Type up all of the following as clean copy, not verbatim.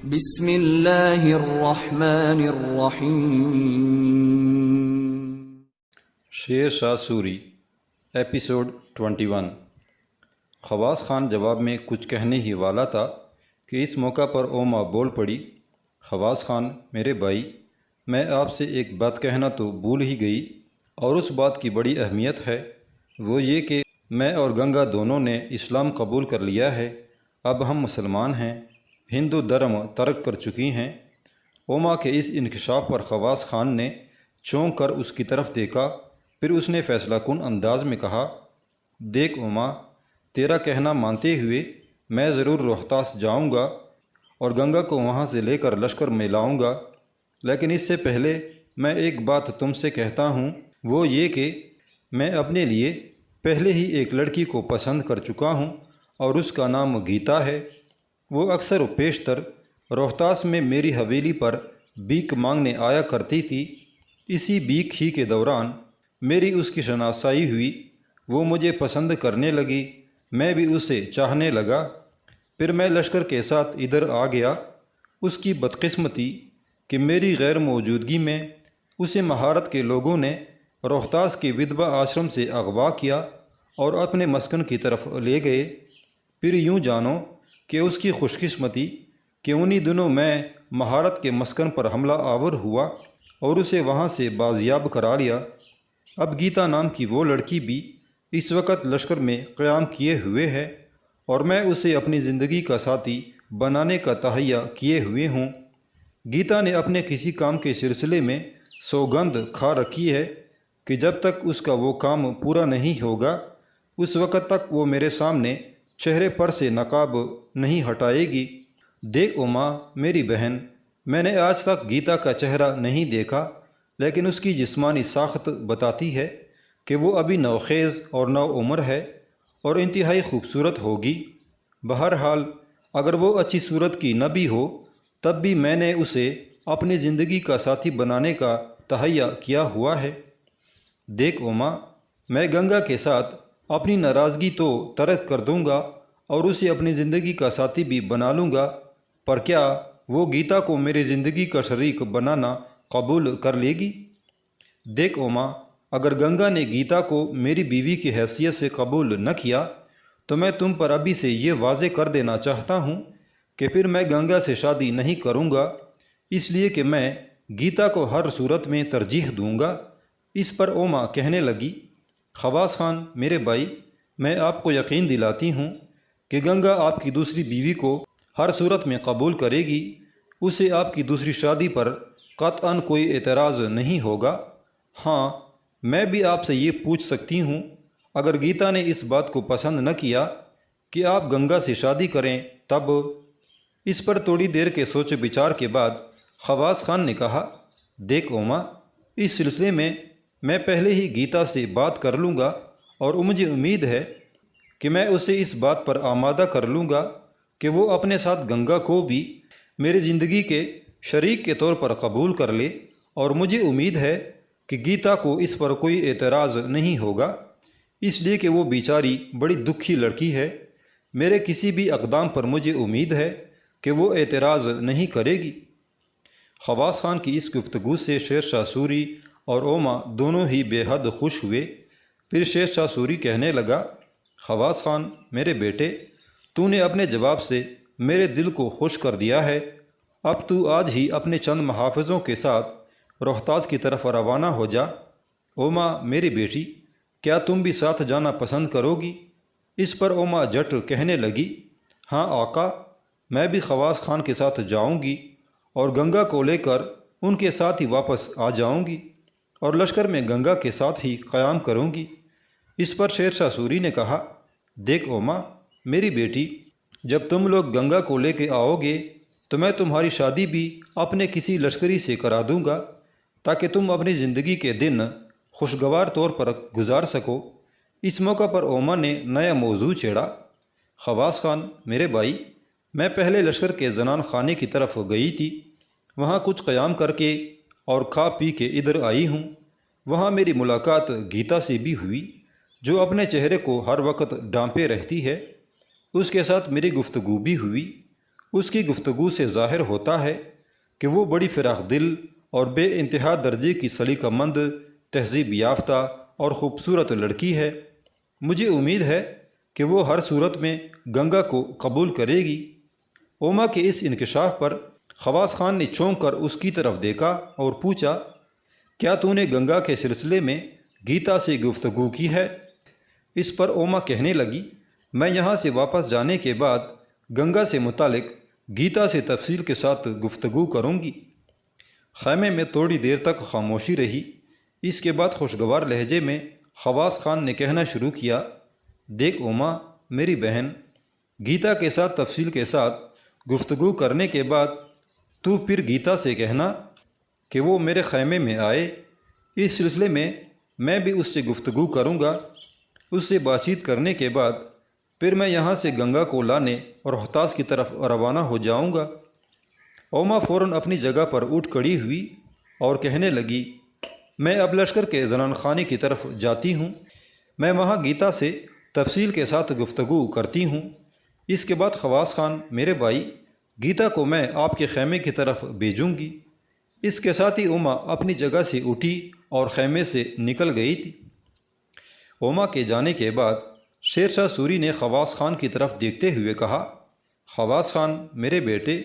بسم اللہ الرحمن الرحیم۔ شیر شاہ سوری ایپیسوڈ 21۔ خواص خان جواب میں کچھ کہنے ہی والا تھا کہ اس موقع پر اوما بول پڑی، خواص خان میرے بھائی، میں آپ سے ایک بات کہنا تو بھول ہی گئی، اور اس بات کی بڑی اہمیت ہے، وہ یہ کہ میں اور گنگا دونوں نے اسلام قبول کر لیا ہے، اب ہم مسلمان ہیں، ہندو دھرم ترک کر چکی ہیں۔ اوما کے اس انکشاف پر خواص خان نے چونک کر اس کی طرف دیکھا، پھر اس نے فیصلہ کن انداز میں کہا، دیکھ اوما، تیرا کہنا مانتے ہوئے میں ضرور روہتاس جاؤں گا اور گنگا کو وہاں سے لے کر لشکر میں لاؤں گا، لیکن اس سے پہلے میں ایک بات تم سے کہتا ہوں، وہ یہ کہ میں اپنے لیے پہلے ہی ایک لڑکی کو پسند کر چکا ہوں اور اس کا نام گیتا ہے۔ وہ اکثر و بیشتر روہتاس میں میری حویلی پر بھیک مانگنے آیا کرتی تھی، اسی بھیک ہی کے دوران میری اس کی شناسائی ہوئی، وہ مجھے پسند کرنے لگی، میں بھی اسے چاہنے لگا، پھر میں لشکر کے ساتھ ادھر آ گیا۔ اس کی بدقسمتی کہ میری غیر موجودگی میں اسے مہارت کے لوگوں نے روہتاس کے ودوا آشرم سے اغوا کیا اور اپنے مسکن کی طرف لے گئے۔ پھر یوں جانو کہ اس کی خوش قسمتی کہ انہی دنوں میں مہارت کے مسکن پر حملہ آور ہوا اور اسے وہاں سے بازیاب کرا لیا۔ اب گیتا نام کی وہ لڑکی بھی اس وقت لشکر میں قیام کیے ہوئے ہے اور میں اسے اپنی زندگی کا ساتھی بنانے کا تہیہ کیے ہوئے ہوں۔ گیتا نے اپنے کسی کام کے سلسلے میں سوگند کھا رکھی ہے کہ جب تک اس کا وہ کام پورا نہیں ہوگا اس وقت تک وہ میرے سامنے چہرے پر سے نقاب نہیں ہٹائے گی۔ دیکھ اوما میری بہن، میں نے آج تک گیتا کا چہرہ نہیں دیکھا، لیکن اس کی جسمانی ساخت بتاتی ہے کہ وہ ابھی نوخیز اور نو عمر ہے اور انتہائی خوبصورت ہوگی۔ بہرحال اگر وہ اچھی صورت کی نہ بھی ہو تب بھی میں نے اسے اپنی زندگی کا ساتھی بنانے کا تہیہ کیا ہوا ہے۔ دیکھ اوما، میں گنگا کے ساتھ اپنی ناراضگی تو ترک کر دوں گا اور اسے اپنی زندگی کا ساتھی بھی بنا لوں گا، پر کیا وہ گیتا کو میری زندگی کا شریک بنانا قبول کر لے گی؟ دیکھ اوما، اگر گنگا نے گیتا کو میری بیوی کی حیثیت سے قبول نہ کیا تو میں تم پر ابھی سے یہ واضح کر دینا چاہتا ہوں کہ پھر میں گنگا سے شادی نہیں کروں گا، اس لیے کہ میں گیتا کو ہر صورت میں ترجیح دوں گا۔ اس پر اوما کہنے لگی، خواص خان میرے بھائی، میں آپ کو یقین دلاتی ہوں کہ گنگا آپ کی دوسری بیوی کو ہر صورت میں قبول کرے گی، اسے آپ کی دوسری شادی پر قطعاً کوئی اعتراض نہیں ہوگا۔ ہاں، میں بھی آپ سے یہ پوچھ سکتی ہوں، اگر گیتا نے اس بات کو پسند نہ کیا کہ آپ گنگا سے شادی کریں تب؟ اس پر تھوڑی دیر کے سوچ بچار کے بعد خواص خان نے کہا، دیکھ اوما، اس سلسلے میں پہلے ہی گیتا سے بات کر لوں گا اور مجھے امید ہے کہ میں اسے اس بات پر آمادہ کر لوں گا کہ وہ اپنے ساتھ گنگا کو بھی میری زندگی کے شریک کے طور پر قبول کر لے، اور مجھے امید ہے کہ گیتا کو اس پر کوئی اعتراض نہیں ہوگا، اس لیے کہ وہ بیچاری بڑی دکھی لڑکی ہے۔ میرے کسی بھی اقدام پر مجھے امید ہے کہ وہ اعتراض نہیں کرے گی۔ خواص خان کی اس گفتگو سے شیر شاہ سوری اور اوما دونوں ہی بے حد خوش ہوئے۔ پھر شیر شاہ سوری کہنے لگا، خواص خان میرے بیٹے، تو نے اپنے جواب سے میرے دل کو خوش کر دیا ہے، اب تو آج ہی اپنے چند محافظوں کے ساتھ روہتاس کی طرف روانہ ہو جا۔ اوما میری بیٹی، کیا تم بھی ساتھ جانا پسند کرو گی؟ اس پر اوما جٹ کہنے لگی، ہاں آقا، میں بھی خواص خان کے ساتھ جاؤں گی اور گنگا کو لے کر ان کے ساتھ ہی واپس آ جاؤں گی اور لشکر میں گنگا کے ساتھ ہی قیام کروں گی۔ اس پر شیر شاہ سوری نے کہا، دیکھ اوما میری بیٹی، جب تم لوگ گنگا کو لے کے آؤ گے تو میں تمہاری شادی بھی اپنے کسی لشکری سے کرا دوں گا تاکہ تم اپنی زندگی کے دن خوشگوار طور پر گزار سکو۔ اس موقع پر اوما نے نیا موضوع چھیڑا، خواص خان میرے بھائی، میں پہلے لشکر کے زنان خانے کی طرف گئی تھی، وہاں کچھ قیام کر کے اور کھا پی کے ادھر آئی ہوں۔ وہاں میری ملاقات گیتا سے بھی ہوئی جو اپنے چہرے کو ہر وقت ڈانپے رہتی ہے، اس کے ساتھ میری گفتگو بھی ہوئی۔ اس کی گفتگو سے ظاہر ہوتا ہے کہ وہ بڑی فراخ دل اور بے انتہا درجے کی سلیقہ مند، تہذیب یافتہ اور خوبصورت لڑکی ہے۔ مجھے امید ہے کہ وہ ہر صورت میں گنگا کو قبول کرے گی۔ اوما کے اس انکشاف پر خواص خان نے چونک کر اس کی طرف دیکھا اور پوچھا، کیا تو نے گنگا کے سلسلے میں گیتا سے گفتگو کی ہے؟ اس پر اوما کہنے لگی، میں یہاں سے واپس جانے کے بعد گنگا سے متعلق گیتا سے تفصیل کے ساتھ گفتگو کروں گی۔ خیمے میں تھوڑی دیر تک خاموشی رہی۔ اس کے بعد خوشگوار لہجے میں خواص خان نے کہنا شروع کیا، دیکھ اوما میری بہن، گیتا کے ساتھ تفصیل کے ساتھ گفتگو کرنے کے بعد تو پھر گیتا سے کہنا کہ وہ میرے خیمے میں آئے۔ اس سلسلے میں بھی اس سے گفتگو کروں گا۔ اس سے بات چیت کرنے کے بعد پھر میں یہاں سے گنگا کو لانے اور روہتاس کی طرف روانہ ہو جاؤں گا۔ اوما فوراً اپنی جگہ پر اٹھ کھڑی ہوئی اور کہنے لگی، میں اب لشکر کے زنان خانے کی طرف جاتی ہوں۔ میں وہاں گیتا سے تفصیل کے ساتھ گفتگو کرتی ہوں۔ اس کے بعد خواص خان میرے بھائی، گیتا کو میں آپ کے خیمے کی طرف بھیجوں گی۔ اس کے ساتھ ہی اوما اپنی جگہ سے اٹھی اور خیمے سے نکل گئی تھی۔ اوما کے جانے کے بعد شیر شاہ سوری نے خواص خان کی طرف دیکھتے ہوئے کہا، خواص خان میرے بیٹے،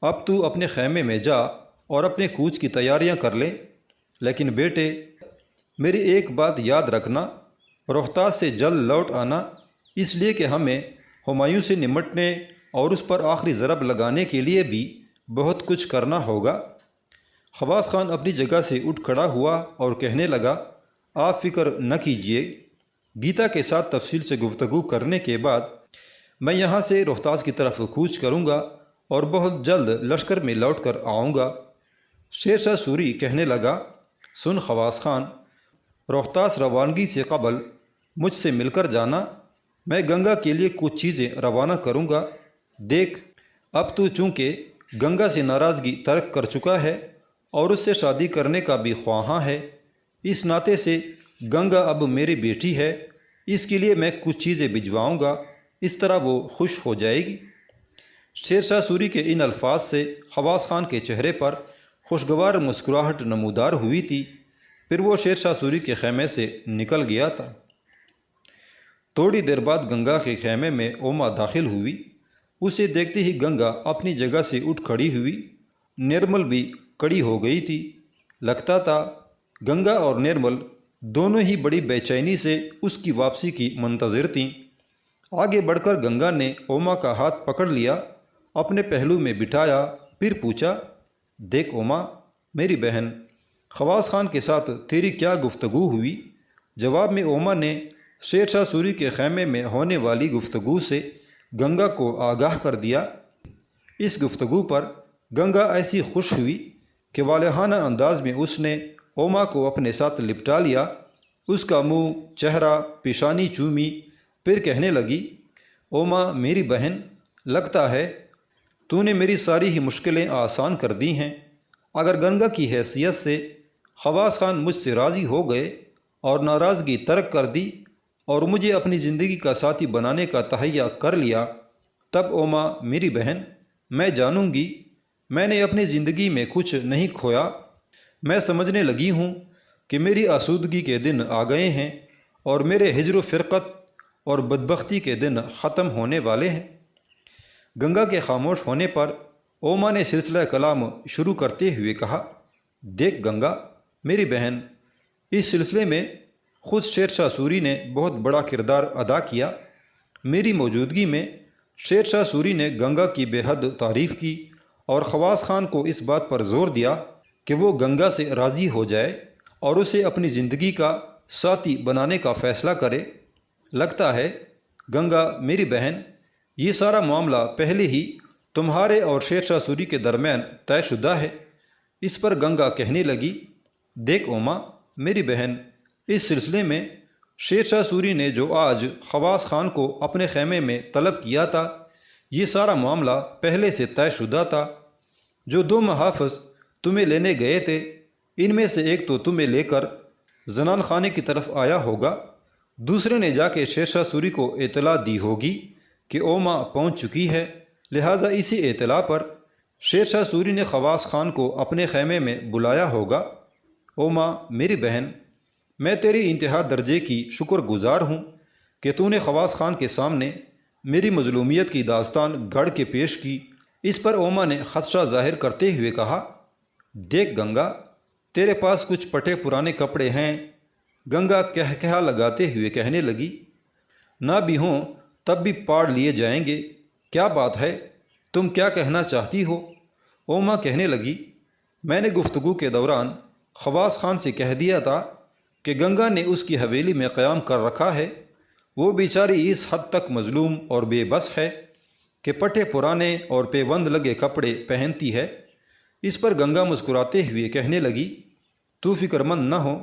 اب تو اپنے خیمے میں جا اور اپنے کوچ کی تیاریاں کر لے، لیکن بیٹے میری ایک بات یاد رکھنا، روہتاس سے جلد لوٹ آنا، اس لیے کہ ہمیں ہمایوں سے نمٹنے اور اس پر آخری ضرب لگانے کے لیے بھی بہت کچھ کرنا ہوگا۔ خواص خان اپنی جگہ سے اٹھ کھڑا ہوا اور کہنے لگا، آپ فکر نہ کیجیے، گیتا کے ساتھ تفصیل سے گفتگو کرنے کے بعد میں یہاں سے روہتاس کی طرف کوچ کروں گا اور بہت جلد لشکر میں لوٹ کر آؤں گا۔ شیر شاہ سوری کہنے لگا، سن خواص خان، روہتاس روانگی سے قبل مجھ سے مل کر جانا، میں گنگا کے لیے کچھ چیزیں روانہ کروں گا۔ دیکھ اب تو چونکہ گنگا سے ناراضگی ترک کر چکا ہے اور اس سے شادی کرنے کا بھی خواہاں ہے، اس ناطے سے گنگا اب میری بیٹی ہے، اس کے لیے میں کچھ چیزیں بھجواؤں گا، اس طرح وہ خوش ہو جائے گی۔ شیر شاہ سوری کے ان الفاظ سے خواص خان کے چہرے پر خوشگوار مسکراہٹ نمودار ہوئی تھی۔ پھر وہ شیر شاہ سوری کے خیمے سے نکل گیا تھا۔ تھوڑی دیر بعد گنگا کے خیمے میں اوما داخل ہوئی۔ اسے دیکھتے ہی گنگا اپنی جگہ سے اٹھ کھڑی ہوئی۔ نرمل بھی کھڑی ہو گئی تھی۔ لگتا تھا گنگا اور نرمل دونوں ہی بڑی بے چینی سے اس کی واپسی کی منتظر تھیں۔ آگے بڑھ کر گنگا نے اوما کا ہاتھ پکڑ لیا، اپنے پہلو میں بٹھایا، پھر پوچھا، دیکھ اوما میری بہن، خواص خان کے ساتھ تیری کیا گفتگو ہوئی؟ جواب میں اوما نے شیر شاہ سوری کے خیمے میں ہونے والی گفتگو سے گنگا کو آگاہ کر دیا۔ اس گفتگو پر گنگا ایسی خوش ہوئی کہ والہانہ انداز میں اس نے اوما کو اپنے ساتھ لپٹا لیا، اس کا منہ، چہرہ، پیشانی چومی، پھر کہنے لگی، اوما میری بہن، لگتا ہے تو نے میری ساری ہی مشکلیں آسان کر دی ہیں۔ اگر گنگا کی حیثیت سے خواص خان مجھ سے راضی ہو گئے اور ناراضگی ترک کر دی اور مجھے اپنی زندگی کا ساتھی بنانے کا تہیہ کر لیا، تب اوما میری بہن میں جانوں گی میں نے اپنی زندگی میں کچھ نہیں کھویا۔ میں سمجھنے لگی ہوں کہ میری آسودگی کے دن آ گئے ہیں اور میرے ہجر و فرقت اور بدبختی کے دن ختم ہونے والے ہیں۔ گنگا کے خاموش ہونے پر اوما نے سلسلہ کلام شروع کرتے ہوئے کہا، دیکھ گنگا میری بہن، اس سلسلے میں خود شیر شاہ سوری نے بہت بڑا کردار ادا کیا۔ میری موجودگی میں شیر شاہ سوری نے گنگا کی بے حد تعریف کی اور خواص خان کو اس بات پر زور دیا کہ وہ گنگا سے راضی ہو جائے اور اسے اپنی زندگی کا ساتھی بنانے کا فیصلہ کرے۔ لگتا ہے گنگا میری بہن یہ سارا معاملہ پہلے ہی تمہارے اور شیر شاہ سوری کے درمیان طے شدہ ہے۔ اس پر گنگا کہنے لگی، دیکھ اوما میری بہن، اس سلسلے میں شیر شاہ سوری نے جو آج خواص خان کو اپنے خیمے میں طلب کیا تھا، یہ سارا معاملہ پہلے سے طے شدہ تھا۔ جو دو محافظ تمہیں لینے گئے تھے، ان میں سے ایک تو تمہیں لے کر زنان خانے کی طرف آیا ہوگا، دوسرے نے جا کے شیر شاہ سوری کو اطلاع دی ہوگی کہ اوما پہنچ چکی ہے، لہٰذا اسی اطلاع پر شیر شاہ سوری نے خواص خان کو اپنے خیمے میں بلایا ہوگا۔ او ماں میری بہن، میں تیری انتہا درجے کی شکر گزار ہوں کہ تو نے خواص خان کے سامنے میری مظلومیت کی داستان گھڑ کے پیش کی۔ اس پر اوما نے خدشہ ظاہر کرتے ہوئے کہا، دیکھ گنگا، تیرے پاس کچھ پٹے پرانے کپڑے ہیں۔ گنگا کہا لگاتے ہوئے کہنے لگی، نہ بھی ہوں تب بھی پاڑ لیے جائیں گے۔ کیا بات ہے، تم کیا کہنا چاہتی ہو؟ اوما کہنے لگی، میں نے گفتگو کے دوران خواص خان سے کہہ دیا تھا کہ گنگا نے اس کی حویلی میں قیام کر رکھا ہے۔ وہ بیچاری اس حد تک مظلوم اور بے بس ہے کہ پٹے پرانے اور پیوند لگے کپڑے پہنتی ہے۔ اس پر گنگا مسکراتے ہوئے کہنے لگی، تو فکر مند نہ ہو،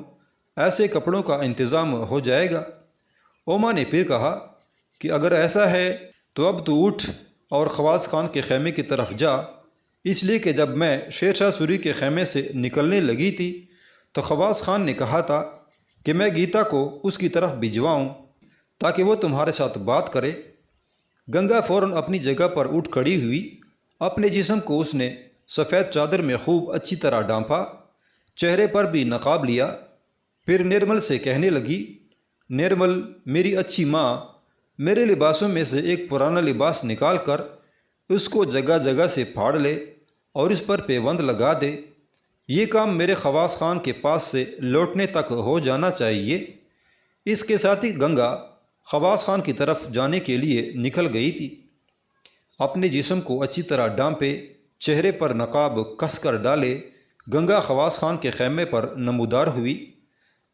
ایسے کپڑوں کا انتظام ہو جائے گا۔ اوما نے پھر کہا کہ اگر ایسا ہے تو اب تو اٹھ اور خواص خان کے خیمے کی طرف جا، اس لیے کہ جب میں شیر شاہ سوری کے خیمے سے نکلنے لگی تھی تو خواص خان نے کہا تھا کہ میں گیتا کو اس کی طرف بھجواؤں تاکہ وہ تمہارے ساتھ بات کرے۔ گنگا فوراً اپنی جگہ پر اٹھ کھڑی ہوئی۔ اپنے جسم کو اس نے سفید چادر میں خوب اچھی طرح ڈھانپا، چہرے پر بھی نقاب لیا۔ پھر نرمل سے کہنے لگی، نرمل میری اچھی ماں، میرے لباسوں میں سے ایک پرانا لباس نکال کر اس کو جگہ جگہ سے پھاڑ لے اور اس پر پیوند لگا دے۔ یہ کام میرے خواص خان کے پاس سے لوٹنے تک ہو جانا چاہیے۔ اس کے ساتھ ہی گنگا خواص خان کی طرف جانے کے لیے نکل گئی تھی۔ اپنے جسم کو اچھی طرح ڈھانپے، چہرے پر نقاب کس کر ڈالے، گنگا خواص خان کے خیمے پر نمودار ہوئی۔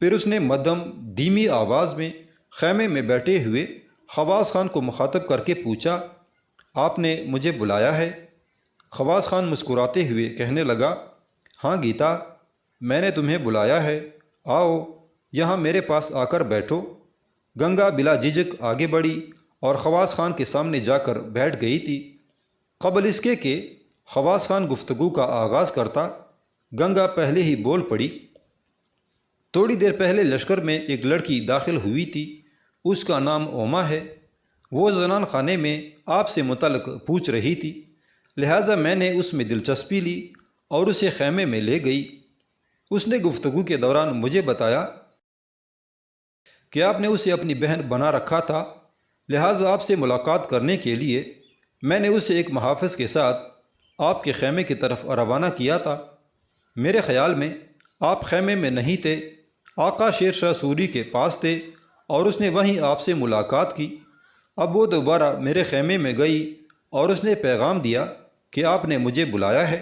پھر اس نے مدھم دھیمی آواز میں خیمے میں بیٹھے ہوئے خواص خان کو مخاطب کر کے پوچھا، آپ نے مجھے بلایا ہے؟ خواص خان مسکراتے ہوئے کہنے لگا، ہاں گیتا، میں نے تمہیں بلایا ہے، آؤ یہاں میرے پاس آ کر بیٹھو۔ گنگا بلا جھجک آگے بڑھی اور خواص خان کے سامنے جا کر بیٹھ گئی تھی۔ قبل اس کے کہ خواص خان گفتگو کا آغاز کرتا، گنگا پہلے ہی بول پڑی، تھوڑی دیر پہلے لشکر میں ایک لڑکی داخل ہوئی تھی، اس کا نام اوما ہے۔ وہ زنان خانے میں آپ سے متعلق پوچھ رہی تھی، لہٰذا میں نے اس میں دلچسپی لی اور اسے خیمے میں لے گئی۔ اس نے گفتگو کے دوران مجھے بتایا کہ آپ نے اسے اپنی بہن بنا رکھا تھا، لہٰذا آپ سے ملاقات کرنے کے لیے میں نے اسے ایک محافظ کے ساتھ آپ کے خیمے کی طرف روانہ کیا تھا۔ میرے خیال میں آپ خیمے میں نہیں تھے، آقا شیر شاہ سوری کے پاس تھے اور اس نے وہیں آپ سے ملاقات کی۔ اب وہ دوبارہ میرے خیمے میں گئی اور اس نے پیغام دیا کہ آپ نے مجھے بلایا ہے،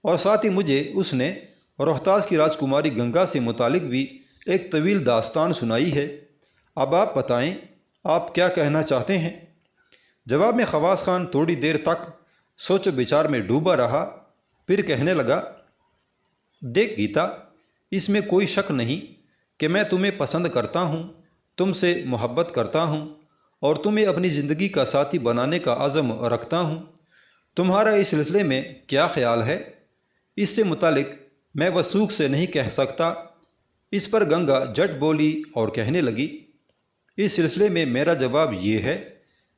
اور ساتھ ہی مجھے اس نے روہتاس کی راجکماری گنگا سے متعلق بھی ایک طویل داستان سنائی ہے۔ اب آپ بتائیں، آپ کیا کہنا چاہتے ہیں؟ جواب میں خواص خان تھوڑی دیر تک سوچ و بچار میں ڈوبا رہا، پھر کہنے لگا، دیکھ گیتا، اس میں کوئی شک نہیں کہ میں تمہیں پسند کرتا ہوں، تم سے محبت کرتا ہوں اور تمہیں اپنی زندگی کا ساتھی بنانے کا عزم رکھتا ہوں۔ تمہارا اس سلسلے میں کیا خیال ہے، اس سے متعلق میں وثوق سے نہیں کہہ سکتا۔ اس پر گنگا جٹ بولی اور کہنے لگی، اس سلسلے میں میرا جواب یہ ہے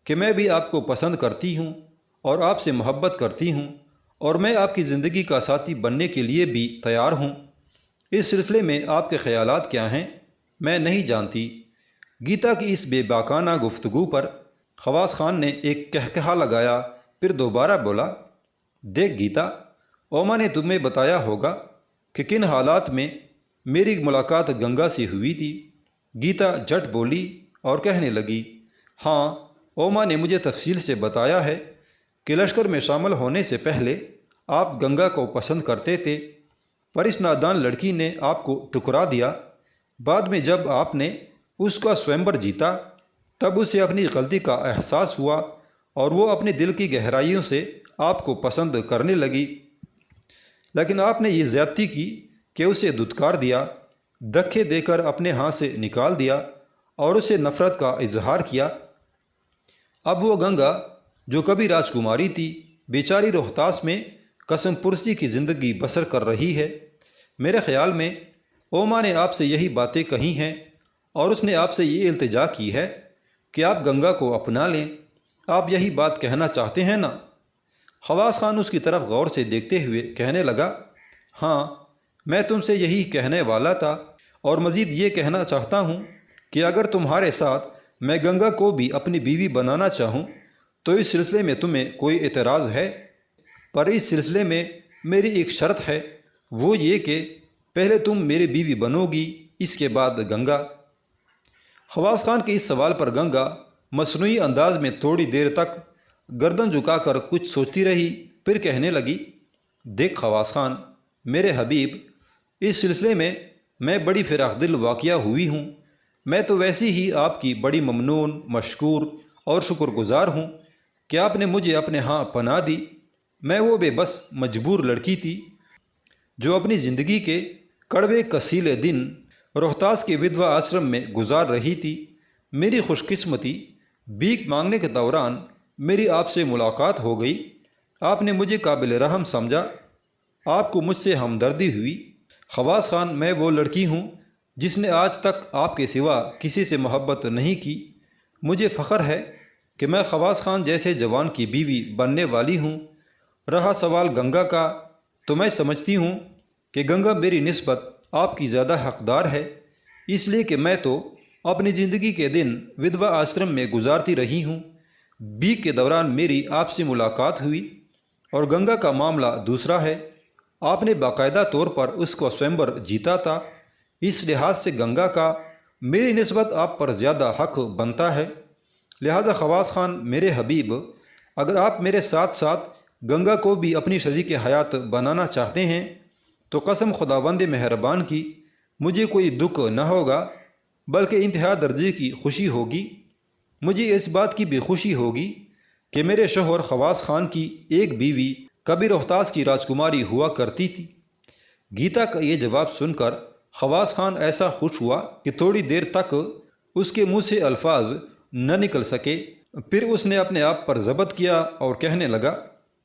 کہ میں بھی آپ کو پسند کرتی ہوں اور آپ سے محبت کرتی ہوں، اور میں آپ کی زندگی کا ساتھی بننے کے لیے بھی تیار ہوں۔ اس سلسلے میں آپ کے خیالات کیا ہیں، میں نہیں جانتی۔ گیتا کی اس بے باکانہ گفتگو پر خواص خان نے ایک کہکہا لگایا، پھر دوبارہ بولا، دیکھ گیتا، اوما نے تمہیں بتایا ہوگا کہ کن حالات میں میری ملاقات گنگا سے ہوئی تھی۔ گیتا جٹ بولی اور کہنے لگی، ہاں، اوما نے مجھے تفصیل سے بتایا ہے کہ لشکر میں شامل ہونے سے پہلے آپ گنگا کو پسند کرتے تھے، پر اس نادان لڑکی نے آپ کو ٹکرا دیا۔ بعد میں جب آپ نے اس کا سوئمبر جیتا، تب اسے اپنی غلطی کا احساس ہوا اور وہ اپنے دل کی گہرائیوں سے آپ کو پسند کرنے لگی، لیکن آپ نے یہ زیادتی کی کہ اسے دھتکار دیا، دھکے دے کر اپنے ہاں سے نکال دیا اور اسے نفرت کا اظہار کیا۔ اب وہ گنگا جو کبھی راجکماری تھی، بیچاری روہتاس میں قسم پرسی کی زندگی بسر کر رہی ہے۔ میرے خیال میں اوما نے آپ سے یہی باتیں کہی ہیں اور اس نے آپ سے یہ التجا کی ہے کہ آپ گنگا کو اپنا لیں۔ آپ یہی بات کہنا چاہتے ہیں نا؟ خواص خان اس کی طرف غور سے دیکھتے ہوئے کہنے لگا، ہاں، میں تم سے یہی کہنے والا تھا، اور مزید یہ کہنا چاہتا ہوں کہ اگر تمہارے ساتھ میں گنگا کو بھی اپنی بیوی بنانا چاہوں تو اس سلسلے میں تمہیں کوئی اعتراض ہے؟ پر اس سلسلے میں میری ایک شرط ہے، وہ یہ کہ پہلے تم میری بیوی بنو گی، اس کے بعد گنگا۔ خواص خان کے اس سوال پر گنگا مصنوعی انداز میں تھوڑی دیر تک گردن جھکا کر کچھ سوچتی رہی، پھر کہنے لگی، دیکھ خواص خان میرے حبیب، اس سلسلے میں بڑی فراخ دل واقعہ ہوئی ہوں۔ میں تو ویسی ہی آپ کی بڑی ممنون، مشکور اور شکر گزار ہوں کہ آپ نے مجھے اپنے ہاں پناہ دی۔ میں وہ بے بس مجبور لڑکی تھی جو اپنی زندگی کے کڑوے کسیلے دن روہتاس کے ودوا آشرم میں گزار رہی تھی۔ میری خوش قسمتی، بھیک مانگنے کے دوران میری آپ سے ملاقات ہو گئی۔ آپ نے مجھے قابل رحم سمجھا، آپ کو مجھ سے ہمدردی ہوئی۔ خواص خان، میں وہ لڑکی ہوں جس نے آج تک آپ کے سوا کسی سے محبت نہیں کی۔ مجھے فخر ہے کہ میں خواص خان جیسے جوان کی بیوی بننے والی ہوں۔ رہا سوال گنگا کا، تو میں سمجھتی ہوں کہ گنگا میری نسبت آپ کی زیادہ حقدار ہے، اس لیے کہ میں تو اپنی زندگی کے دن ودوا آشرم میں گزارتی رہی ہوں۔ بھیک کے دوران میری آپ سے ملاقات ہوئی، اور گنگا کا معاملہ دوسرا ہے۔ آپ نے باقاعدہ طور پر اس کو سوئمبر جیتا تھا، اس لحاظ سے گنگا کا میری نسبت آپ پر زیادہ حق بنتا ہے۔ لہذا خواص خان میرے حبیب، اگر آپ میرے ساتھ ساتھ گنگا کو بھی اپنی شریک حیات بنانا چاہتے ہیں تو قسم خداوند مہربان کی مجھے کوئی دکھ نہ ہوگا، بلکہ انتہا درجے کی خوشی ہوگی۔ مجھے اس بات کی بھی خوشی ہوگی کہ میرے شوہر خواص خان کی ایک بیوی کبھی روہتاس کی راجکماری ہوا کرتی تھی۔ گیتا کا یہ جواب سن کر خواص خان ایسا خوش ہوا کہ تھوڑی دیر تک اس کے منہ سے الفاظ نہ نکل سکے۔ پھر اس نے اپنے آپ پر ضبط کیا اور کہنے لگا،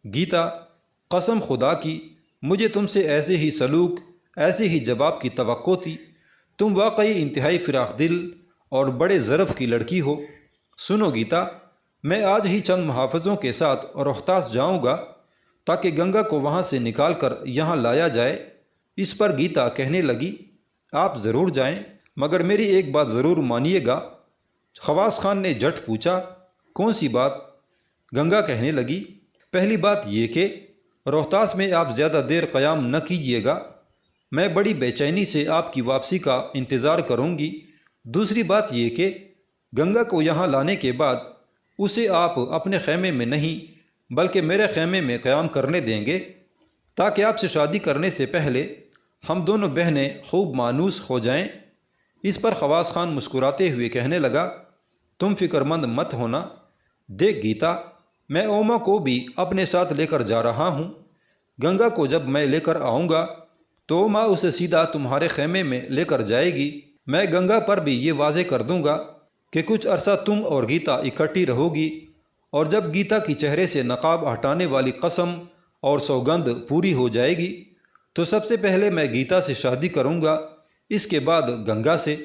گیتا، قسم خدا کی مجھے تم سے ایسے ہی سلوک، ایسے ہی جواب کی توقع تھی۔ تم واقعی انتہائی فراخ دل اور بڑے ظرف کی لڑکی ہو۔ سنو گیتا، میں آج ہی چند محافظوں کے ساتھ روہتاس جاؤں گا تاکہ گنگا کو وہاں سے نکال کر یہاں لایا جائے۔ اس پر گیتا کہنے لگی، آپ ضرور جائیں، مگر میری ایک بات ضرور مانیے گا۔ خواص خان نے جھٹ پوچھا، کون سی بات؟ گنگا کہنے لگی، پہلی بات یہ کہ روہتاس میں آپ زیادہ دیر قیام نہ کیجیے گا، میں بڑی بے چینی سے آپ کی واپسی کا انتظار کروں گی۔ دوسری بات یہ کہ گنگا کو یہاں لانے کے بعد اسے آپ اپنے خیمے میں نہیں بلکہ میرے خیمے میں قیام کرنے دیں گے، تاکہ آپ سے شادی کرنے سے پہلے ہم دونوں بہنیں خوب مانوس ہو جائیں۔ اس پر خواص خان مسکراتے ہوئے کہنے لگا، تم فکر مند مت ہونا۔ دیکھ گیتا، میں اوما کو بھی اپنے ساتھ لے کر جا رہا ہوں۔ گنگا کو جب میں لے کر آؤں گا تو اوما اسے سیدھا تمہارے خیمے میں لے کر جائے گی۔ میں گنگا پر بھی یہ واضح کر دوں گا کہ کچھ عرصہ تم اور گیتا اکٹھی رہو گی، اور جب گیتا کی چہرے سے نقاب ہٹانے والی قسم اور سوگند پوری ہو جائے گی تو سب سے پہلے میں گیتا سے شادی کروں گا، اس کے بعد گنگا سے۔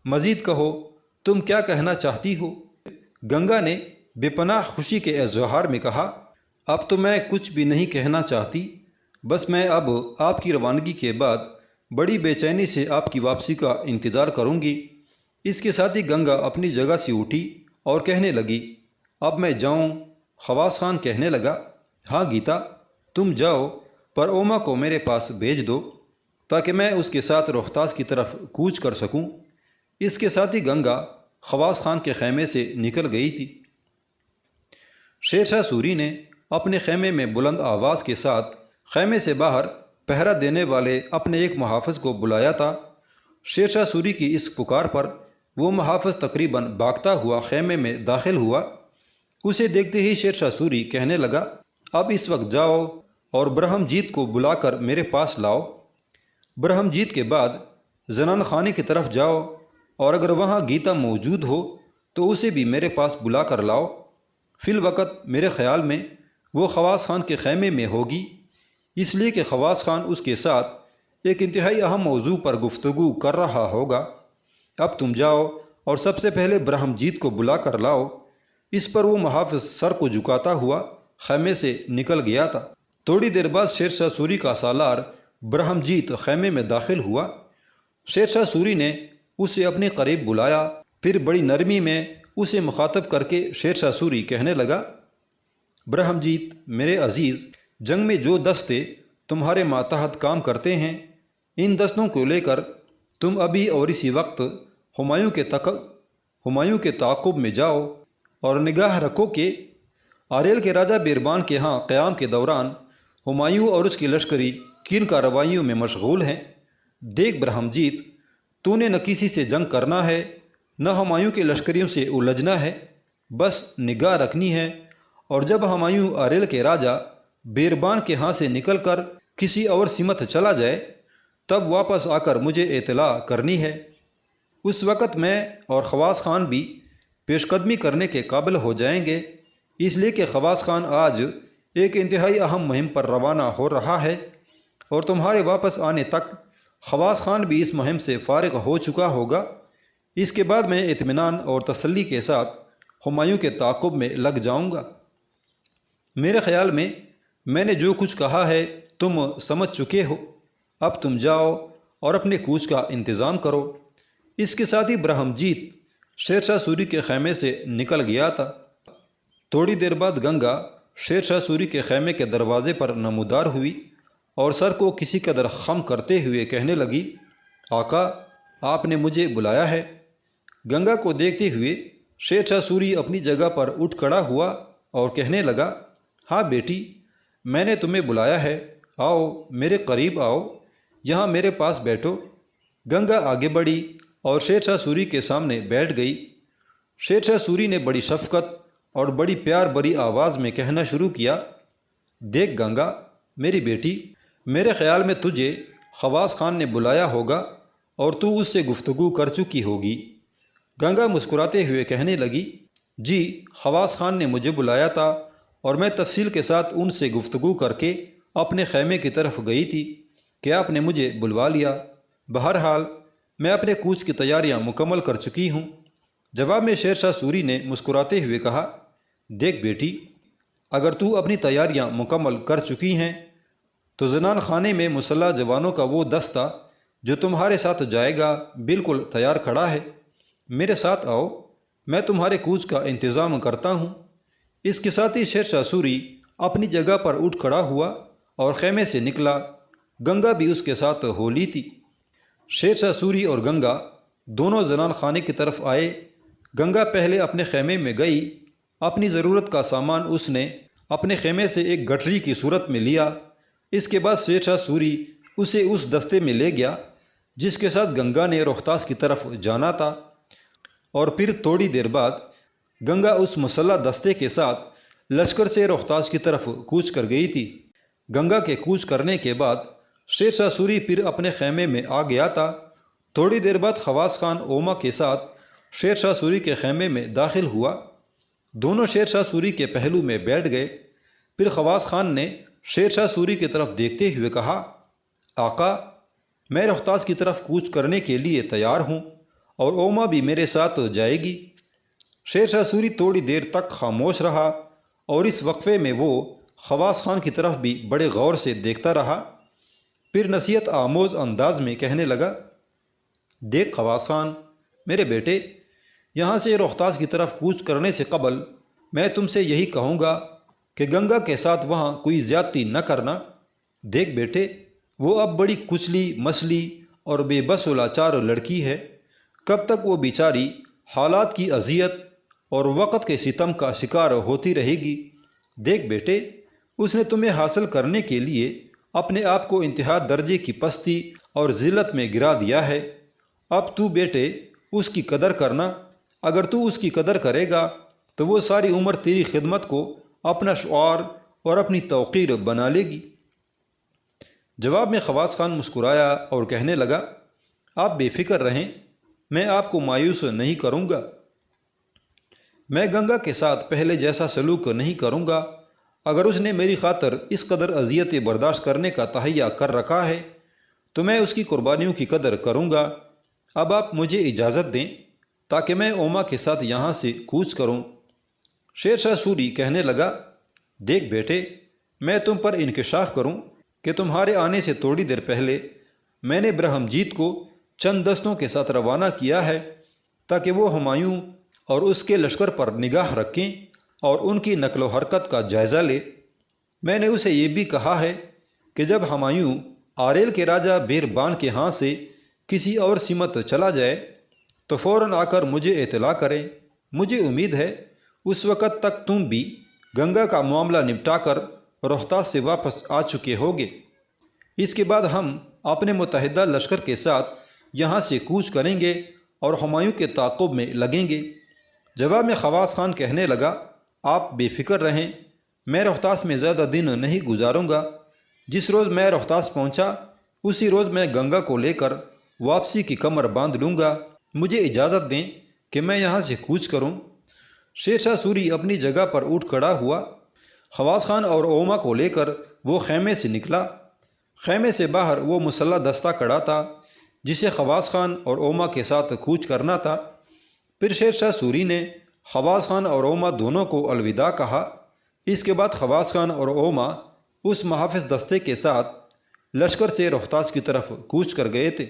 مزید کہو، تم کیا کہنا چاہتی ہو؟ گنگا نے بے پناہ خوشی کے اظہار میں کہا، اب تو میں کچھ بھی نہیں کہنا چاہتی، بس میں اب آپ کی روانگی کے بعد بڑی بے چینی سے آپ کی واپسی کا انتظار کروں گی۔ اس کے ساتھ ہی گنگا اپنی جگہ سے اٹھی اور کہنے لگی، اب میں جاؤں؟ خواص خان کہنے لگا، ہاں گیتا، تم جاؤ، پر اوما کو میرے پاس بھیج دو تاکہ میں اس کے ساتھ روہتاس کی طرف کوچ کر سکوں۔ اس کے ساتھ ہی گنگا خواص خان کے خیمے سے نکل گئی تھی۔ شیر شاہ سوری نے اپنے خیمے میں بلند آواز کے ساتھ خیمے سے باہر پہرا دینے والے اپنے ایک محافظ کو بلایا تھا۔ شیر شاہ سوری کی اس پکار پر وہ محافظ تقریباً بھاگتا ہوا خیمے میں داخل ہوا۔ اسے دیکھتے ہی شیر شاہ سوری کہنے لگا، اب اس وقت جاؤ اور برہم جیت کو بلا کر میرے پاس لاؤ۔ برہم جیت کے بعد زنان خانے کی طرف جاؤ، اور اگر وہاں گیتا موجود ہو تو اسے بھی میرے پاس بلا کر لاؤ۔ فی الوقت میرے خیال میں وہ خواص خان کے خیمے میں ہوگی، اس لیے کہ خواص خان اس کے ساتھ ایک انتہائی اہم موضوع پر گفتگو کر رہا ہوگا۔ اب تم جاؤ اور سب سے پہلے برہم جیت کو بلا کر لاؤ۔ اس پر وہ محافظ سر کو جھکاتا ہوا خیمے سے نکل گیا تھا۔ تھوڑی دیر بعد شیر شاہ سوری کا سالار برہمجیت خیمے میں داخل ہوا۔ شیر شاہ سوری نے اسے اپنے قریب بلایا، پھر بڑی نرمی میں اسے مخاطب کر کے شیر شاہ سوری کہنے لگا، برہمجیت میرے عزیز، جنگ میں جو دستے تمہارے ماتحت کام کرتے ہیں، ان دستوں کو لے کر تم ابھی اور اسی وقت ہمایوں کے تعاقب میں جاؤ اور نگاہ رکھو کہ آریل کے راجہ بیربان کے ہاں قیام کے دوران ہمایوں اور اس کی لشکری کن کارروائیوں میں مشغول ہیں۔ دیکھ برہمجیت، تو نے نہ کسی سے جنگ کرنا ہے، نہ ہمایوں کے لشکریوں سے الجھنا ہے، بس نگاہ رکھنی ہے، اور جب ہمایوں آریل کے راجہ بیربان کے ہاں سے نکل کر کسی اور سمت چلا جائے تب واپس آ کر مجھے اطلاع کرنی ہے۔ اس وقت میں اور خواص خان بھی پیش قدمی کرنے کے قابل ہو جائیں گے، اس لیے کہ خواص خان آج ایک انتہائی اہم مہم پر روانہ ہو رہا ہے، اور تمہارے واپس آنے تک خواص خان بھی اس مہم سے فارغ ہو چکا ہوگا۔ اس کے بعد میں اطمینان اور تسلی کے ساتھ ہمایوں کے تعاقب میں لگ جاؤں گا۔ میرے خیال میں نے جو کچھ کہا ہے تم سمجھ چکے ہو، اب تم جاؤ اور اپنے کوچ کا انتظام کرو۔ اس کے ساتھ ہی برہمجیت شیر شاہ سوری کے خیمے سے نکل گیا تھا۔ تھوڑی دیر بعد گنگا شیر شاہ سوری کے خیمے کے دروازے پر نمودار ہوئی اور سر کو کسی قدر خم کرتے ہوئے کہنے لگی، آقا، آپ نے مجھے بلایا ہے۔ گنگا کو دیکھتے ہوئے شیر شاہ سوری اپنی جگہ پر اٹھ کھڑا ہوا اور کہنے لگا، ہاں بیٹی، میں نے تمہیں بلایا ہے، آؤ میرے قریب آؤ، یہاں میرے پاس بیٹھو۔ گنگا آگے بڑھی اور شیر شاہ سوری کے سامنے بیٹھ گئی۔ شیر شاہ سوری نے بڑی شفقت اور بڑی پیار بری آواز میں کہنا شروع کیا، دیکھ گنگا میری بیٹی، میرے خیال میں تجھے خواص خان نے بلایا ہوگا اور تو اس سے گفتگو کر چکی ہوگی۔ گنگا مسکراتے ہوئے کہنے لگی، جی خواص خان نے مجھے بلایا تھا اور میں تفصیل کے ساتھ ان سے گفتگو کر کے اپنے خیمے کی طرف گئی تھی کہ آپ نے مجھے بلوا لیا۔ بہرحال میں اپنے کوچ کی تیاریاں مکمل کر چکی ہوں۔ جواب میں شیر شاہ سوری نے مسکراتے ہوئے کہا، دیکھ بیٹی، اگر تو اپنی تیاریاں مکمل کر چکی ہیں تو زنان خانے میں مسلح جوانوں کا وہ دستہ جو تمہارے ساتھ جائے گا بالکل تیار کھڑا ہے۔ میرے ساتھ آؤ، میں تمہارے کوچ کا انتظام کرتا ہوں۔ اس کے ساتھ ہی شیر شاہ سوری اپنی جگہ پر اٹھ کھڑا ہوا اور خیمے سے نکلا۔ گنگا بھی اس کے ساتھ ہو لی تھی۔ شیر شاہ سوری اور گنگا دونوں زنان خانے کی طرف آئے۔ گنگا پہلے اپنے خیمے میں گئی۔ اپنی ضرورت کا سامان اس نے اپنے خیمے سے ایک گٹھری کی صورت میں لیا۔ اس کے بعد شیر شاہ سوری اسے اس دستے میں لے گیا جس کے ساتھ گنگا نے روہتاس کی طرف جانا تھا، اور پھر تھوڑی دیر بعد گنگا اس مسلح دستے کے ساتھ لشکر سے روہتاس کی طرف کوچ کر گئی تھی۔ گنگا کے کوچ کرنے کے بعد شیر شاہ سوری پھر اپنے خیمے میں آ گیا تھا۔ تھوڑی دیر بعد خواص خان اوما کے ساتھ شیر شاہ سوری کے خیمے میں داخل ہوا۔ دونوں شیر شاہ سوری کے پہلو میں بیٹھ گئے۔ پھر خواص خان نے شیر شاہ سوری کی طرف دیکھتے ہوئے کہا، آقا، میں روہتاس کی طرف کوچ کرنے کے لیے تیار ہوں اور اوما بھی میرے ساتھ جائے گی۔ شیر شاہ سوری تھوڑی دیر تک خاموش رہا اور اس وقفے میں وہ خواص خان کی طرف بھی بڑے غور سے دیکھتا رہا۔ پھر نصیحت آموز انداز میں کہنے لگا، دیکھ خواص خان میرے بیٹے، یہاں سے روہتاس کی طرف کوچ کرنے سے قبل میں تم سے یہی کہوں گا کہ گنگا کے ساتھ وہاں کوئی زیادتی نہ کرنا۔ دیکھ بیٹے، وہ اب بڑی کچلی مسلی اور بے بس و لاچار لڑکی ہے۔ کب تک وہ بیچاری حالات کی اذیت اور وقت کے ستم کا شکار ہوتی رہے گی؟ دیکھ بیٹے، اس نے تمہیں حاصل کرنے کے لیے اپنے آپ کو انتہا درجے کی پستی اور ذلت میں گرا دیا ہے۔ اب تو بیٹے اس کی قدر کرنا۔ اگر تو اس کی قدر کرے گا تو وہ ساری عمر تیری خدمت کو اپنا شعار اور اپنی توقیر بنا لے گی۔ جواب میں خواص خان مسکرایا اور کہنے لگا، آپ بے فکر رہیں، میں آپ کو مایوس نہیں کروں گا۔ میں گنگا کے ساتھ پہلے جیسا سلوک نہیں کروں گا۔ اگر اس نے میری خاطر اس قدر اذیت برداشت کرنے کا تہیہ کر رکھا ہے تو میں اس کی قربانیوں کی قدر کروں گا۔ اب آپ مجھے اجازت دیں تاکہ میں اوما کے ساتھ یہاں سے کوچ کروں۔ شیر شاہ سوری کہنے لگا، دیکھ بیٹے، میں تم پر انکشاف کروں کہ تمہارے آنے سے تھوڑی دیر پہلے میں نے برہمجیت کو چند دستوں کے ساتھ روانہ کیا ہے تاکہ وہ ہمایوں اور اس کے لشکر پر نگاہ رکھیں اور ان کی نقل و حرکت کا جائزہ لے۔ میں نے اسے یہ بھی کہا ہے کہ جب ہمایوں آریل کے راجہ بیربان کے ہاں سے کسی اور سمت چلا جائے تو فوراً آ کر مجھے اطلاع کریں۔ مجھے امید ہے اس وقت تک تم بھی گنگا کا معاملہ نپٹا کر روہتاس سے واپس آ چکے ہوگے۔ اس کے بعد ہم اپنے متحدہ لشکر کے ساتھ یہاں سے کوچ کریں گے اور ہمایوں کے تعاقب میں لگیں گے۔ جواب میں خواص خان کہنے لگا، آپ بے فکر رہیں، میں روہتاس میں زیادہ دن نہیں گزاروں گا۔ جس روز میں روہتاس پہنچا اسی روز میں گنگا کو لے کر واپسی کی کمر باندھ لوں گا۔ مجھے اجازت دیں کہ میں یہاں سے کوچ کروں۔ شیر شاہ سوری اپنی جگہ پر اٹھ کھڑا ہوا۔ خواص خان اور اوما کو لے کر وہ خیمے سے نکلا۔ خیمے سے باہر وہ مسلح دستہ کھڑا تھا جسے خواص خان اور اوما کے ساتھ کوچ کرنا تھا۔ پھر شیر شاہ سوری نے خواص خان اور اوما دونوں کو الوداع کہا۔ اس کے بعد خواص خان اور اوما اس محافظ دستے کے ساتھ لشکر سے روہتاس کی طرف کوچ کر گئے تھے۔